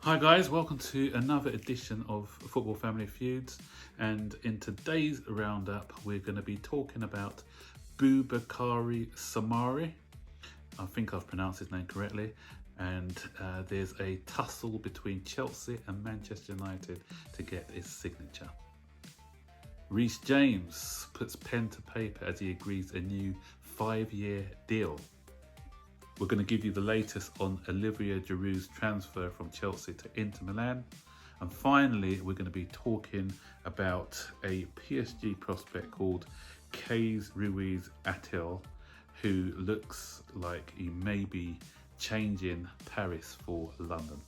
Hi guys, welcome to another edition of Football Family Feuds, and in today's roundup we're going to be talking about Boubakary Soumare. I think I've pronounced his name correctly, and there's a tussle between Chelsea and Manchester United to get his signature. Reece James puts pen to paper as he agrees a new 5-year deal. We're going to give you the latest on Olivier Giroud's transfer from Chelsea to Inter Milan. And finally, we're going to be talking about a PSG prospect called Kays Ruiz Atil, who looks like he may be changing Paris for London.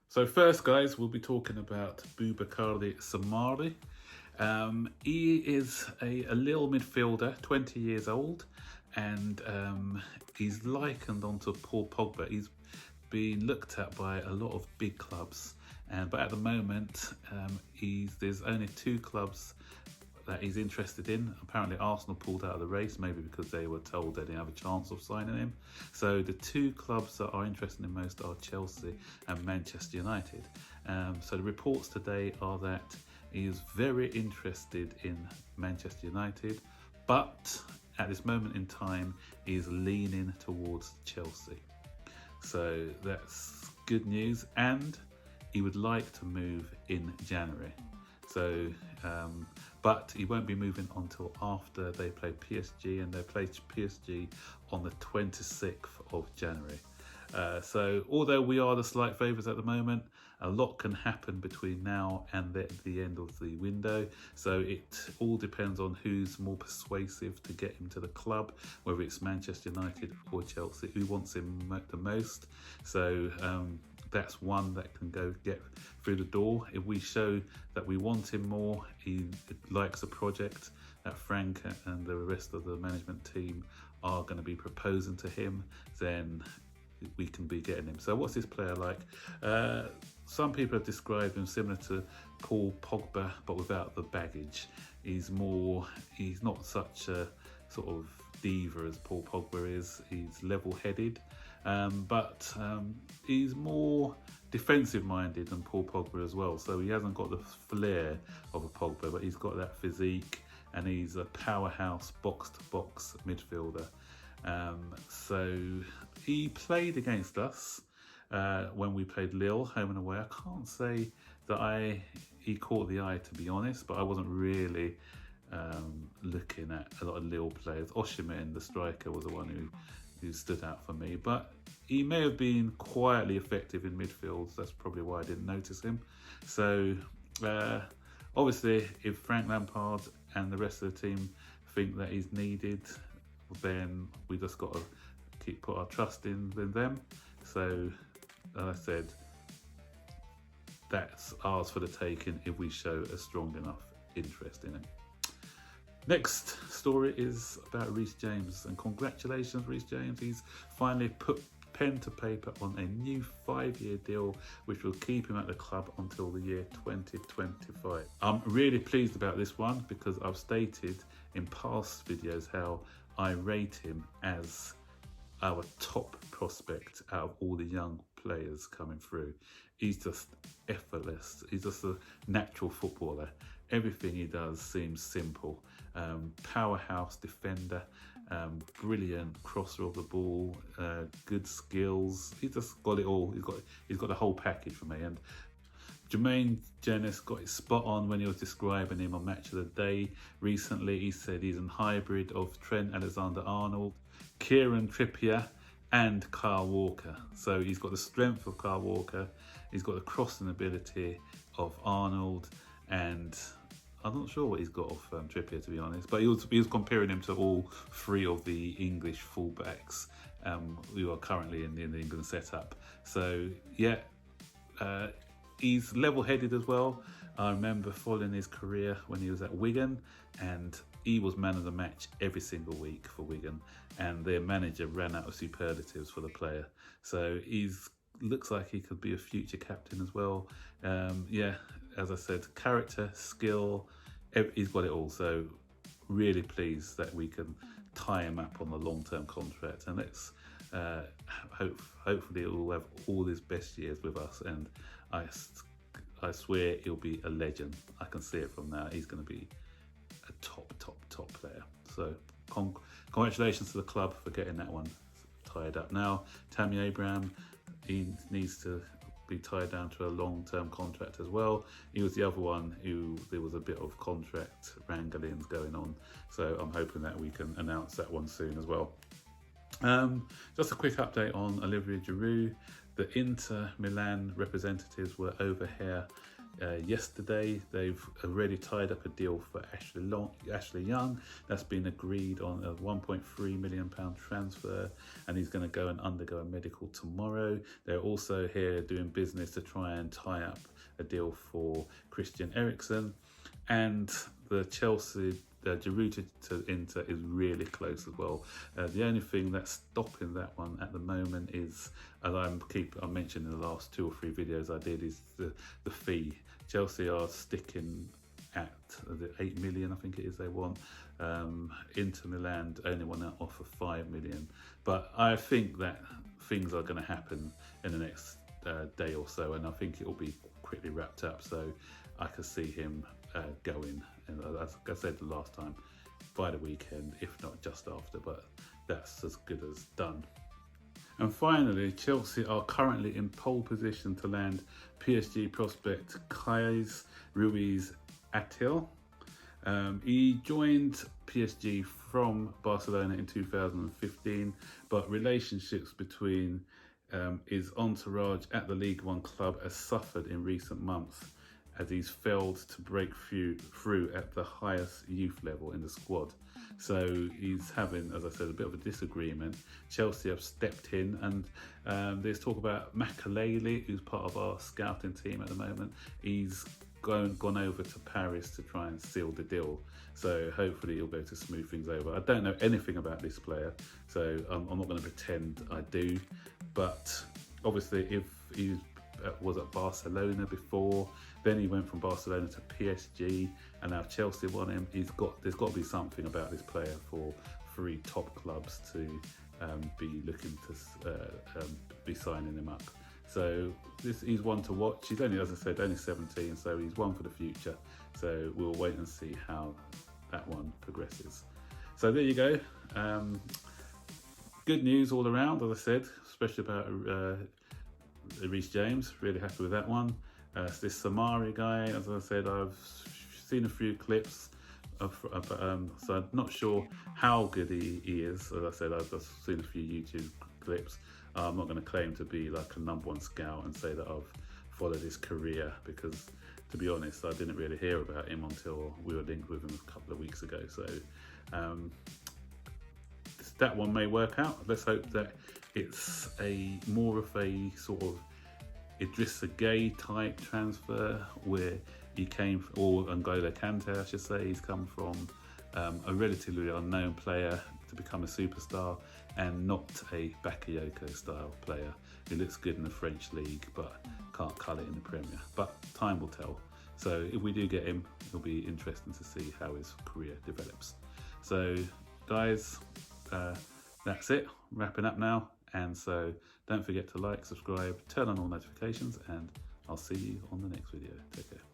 So first, guys, we'll be talking about Boubakary Soumare. He is a little midfielder, 20 years old, and he's likened onto Paul Pogba. He's been looked at by a lot of big clubs, but at the moment there's only 2 clubs that he's interested in. Apparently Arsenal pulled out of the race, maybe because they were told they didn't have a chance of signing him. So the 2 clubs that are interested in most are Chelsea and Manchester United. So the reports today are that he is very interested in Manchester United, but at this moment in time, he is leaning towards Chelsea. So that's good news, and he would like to move in January. So, but he won't be moving until after they play PSG, and they play PSG on the 26th of January. So although we are the slight favourites at the moment, a lot can happen between now and the end of the window. So it all depends on who's more persuasive to get him to the club, whether it's Manchester United or Chelsea, who wants him the most. So that's one that can get through the door. If we show that we want him more, he likes a project that Frank and the rest of the management team are going to be proposing to him, then we can be getting him. So what's this player like? Some people have described him similar to Paul Pogba, but without the baggage. He's not such a sort of diva as Paul Pogba is. He's level-headed, but he's more defensive-minded than Paul Pogba as well. So he hasn't got the flair of a Pogba, but he's got that physique, and he's a powerhouse box-to-box midfielder. So he played against us when we played Lille, home and away. I can't say that he caught the eye, to be honest, but I wasn't really looking at a lot of Lille players. Osimhen, the striker, was the one who stood out for me, but he may have been quietly effective in midfield. So that's probably why I didn't notice him. So obviously, if Frank Lampard and the rest of the team think that he's needed, then we just got to put our trust in them. So, as I said, that's ours for the taking if we show a strong enough interest in him. Next story is about Reece James, and congratulations, Reece James. He's finally put pen to paper on a new 5-year deal which will keep him at the club until the year 2025. I'm really pleased about this one because I've stated in past videos how I rate him as our top prospect out of all the young players coming through. He's just effortless. He's just a natural footballer. Everything he does seems simple. Powerhouse defender, brilliant crosser of the ball, good skills. He's just got it all. He's got the whole package for me. And Jermaine Jenas got it spot on when he was describing him on Match of the Day recently. He said he's a hybrid of Trent Alexander-Arnold, Kieran Trippier and Kyle Walker. So he's got the strength of Kyle Walker, he's got the crossing ability of Arnold, and I'm not sure what he's got off Trippier, to be honest, but he was comparing him to all 3 of the English fullbacks who are currently in the England setup. So yeah, he's level-headed as well. I remember following his career when he was at Wigan, and he was man of the match every single week for Wigan, and their manager ran out of superlatives for the player. So looks like he could be a future captain as well. Yeah, as I said, character, skill, he's got it all. So really pleased that we can tie him up on the long-term contract, and let's hopefully he'll have all his best years with us, and I swear he'll be a legend. I can see it from now. He's going to be a top player. So congratulations to the club for getting that one tied up. Now Tammy Abraham, he needs to be tied down to a long-term contract as well. He was the other one who there was a bit of contract wranglings going on, so I'm hoping that we can announce that one soon as well. Just a quick update on Olivier Giroud. The Inter Milan representatives were over here yesterday. They've already tied up a deal for Ashley Young. That's been agreed on a £1.3 million transfer, and he's going to go and undergo a medical tomorrow. They're also here doing business to try and tie up a deal for Christian Eriksen, and the Chelsea Giroud to Inter is really close as well. The only thing that's stopping that one at the moment is, as I mentioned in the last 2 or 3 videos I did, is the fee. Chelsea are sticking at the 8 million, I think it is, they want. Inter Milan only want to offer 5 million, but I think that things are going to happen in the next day or so, and I think it will be quickly wrapped up, so I could see him going, and as I said the last time, by the weekend, if not just after, but that's as good as done. And finally, Chelsea are currently in pole position to land PSG prospect Kais Ruiz Atil. He joined PSG from Barcelona in 2015, but relationships between his entourage at the League One club has suffered in recent months, as he's failed to break through at the highest youth level in the squad. So he's having, as I said, a bit of a disagreement. Chelsea have stepped in, and there's talk about Makalele, who's part of our scouting team at the moment. He's gone over to Paris to try and seal the deal. So hopefully he'll be able to smooth things over. I don't know anything about this player, so I'm not going to pretend I do. But obviously, if he was at Barcelona before, then he went from Barcelona to PSG, and now Chelsea want him. There's got to be something about this player for 3 top clubs to be looking to be signing him up. So he's one to watch. He's only, as I said, only 17, so he's one for the future. So we'll wait and see how that one progresses. So there you go. Good news all around, as I said, especially about Reece James. Really happy with that one. This Soumare guy, as I said, I've seen a few clips so I'm not sure how good he is. As I said, I've just seen a few YouTube clips. I'm not going to claim to be like a #1 scout and say that I've followed his career, because to be honest, I didn't really hear about him until we were linked with him a couple of weeks ago. So that one may work out. Let's hope that it's more of a sort of Idrissa Gueye type transfer, where he came, or N'Golo Kante I should say, he's come from a relatively unknown player to become a superstar, and not a Bakayoko style player who looks good in the French league but can't cut it in the Premier. But time will tell. So if we do get him, it'll be interesting to see how his career develops. So guys, that's it, wrapping up now. And so don't forget to like, subscribe, turn on all notifications, and I'll see you on the next video. Take care.